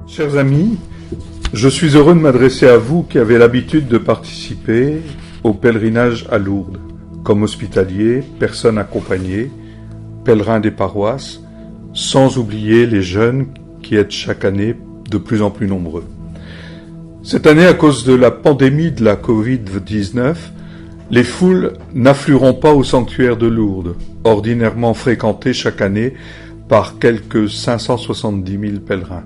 Chers amis, je suis heureux de m'adresser à vous qui avez l'habitude de participer au pèlerinage à Lourdes, comme hospitaliers, personnes accompagnées, pèlerins des paroisses, sans oublier les jeunes qui êtes chaque année de plus en plus nombreux. Cette année, à cause de la pandémie de la Covid-19, les foules n'afflueront pas au sanctuaire de Lourdes, ordinairement fréquenté chaque année par quelques 570 000 pèlerins.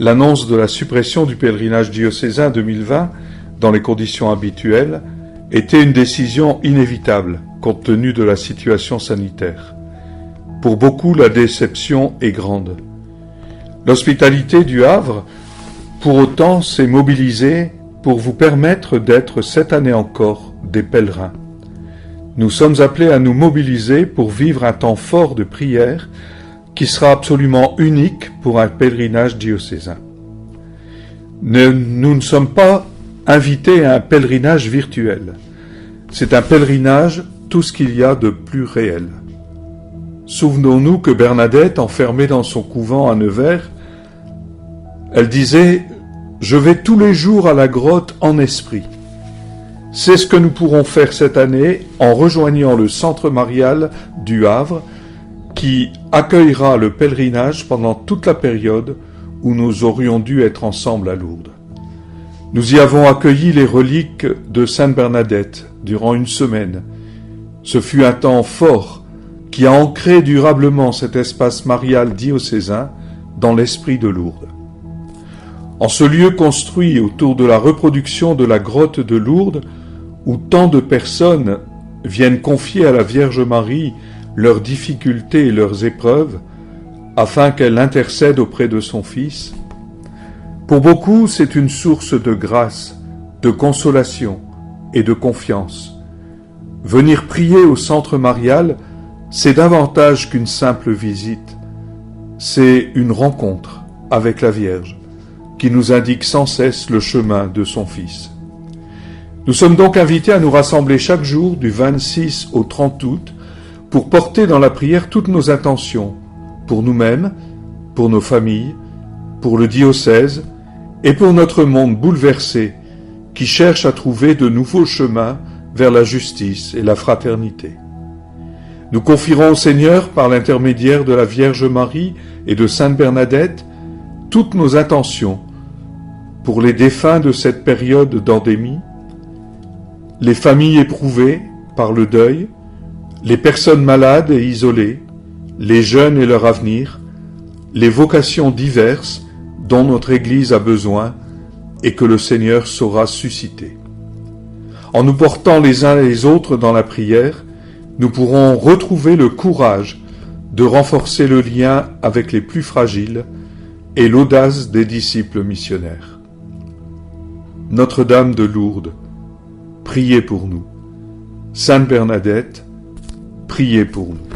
L'annonce de la suppression du pèlerinage diocésain 2020 dans les conditions habituelles était une décision inévitable compte tenu de la situation sanitaire. Pour beaucoup, la déception est grande. L'hospitalité du Havre, pour autant, s'est mobilisée pour vous permettre d'être cette année encore des pèlerins. Nous sommes appelés à nous mobiliser pour vivre un temps fort de prière qui sera absolument unique pour un pèlerinage diocésain. Nous ne sommes pas invités à un pèlerinage virtuel. C'est un pèlerinage, tout ce qu'il y a de plus réel. Souvenons-nous que Bernadette, enfermée dans son couvent à Nevers, elle disait « Je vais tous les jours à la grotte en esprit ». C'est ce que nous pourrons faire cette année en rejoignant le centre marial du Havre qui accueillera le pèlerinage pendant toute la période où nous aurions dû être ensemble à Lourdes. Nous y avons accueilli les reliques de Sainte Bernadette durant une semaine. Ce fut un temps fort qui a ancré durablement cet espace marial diocésain dans l'esprit de Lourdes. En ce lieu construit autour de la reproduction de la grotte de Lourdes, où tant de personnes viennent confier à la Vierge Marie leurs difficultés et leurs épreuves, afin qu'elle intercède auprès de son Fils. Pour beaucoup, c'est une source de grâce, de consolation et de confiance. Venir prier au centre marial, c'est davantage qu'une simple visite. C'est une rencontre avec la Vierge, qui nous indique sans cesse le chemin de son Fils. Nous sommes donc invités à nous rassembler chaque jour du 26 au 30 août pour porter dans la prière toutes nos intentions, pour nous-mêmes, pour nos familles, pour le diocèse et pour notre monde bouleversé qui cherche à trouver de nouveaux chemins vers la justice et la fraternité. Nous confierons au Seigneur, par l'intermédiaire de la Vierge Marie et de Sainte Bernadette, toutes nos intentions pour les défunts de cette période d'endémie, les familles éprouvées par le deuil, les personnes malades et isolées, les jeunes et leur avenir, les vocations diverses dont notre Église a besoin et que le Seigneur saura susciter. En nous portant les uns les autres dans la prière, nous pourrons retrouver le courage de renforcer le lien avec les plus fragiles et l'audace des disciples missionnaires. Notre-Dame de Lourdes, priez pour nous. Sainte Bernadette, priez pour nous.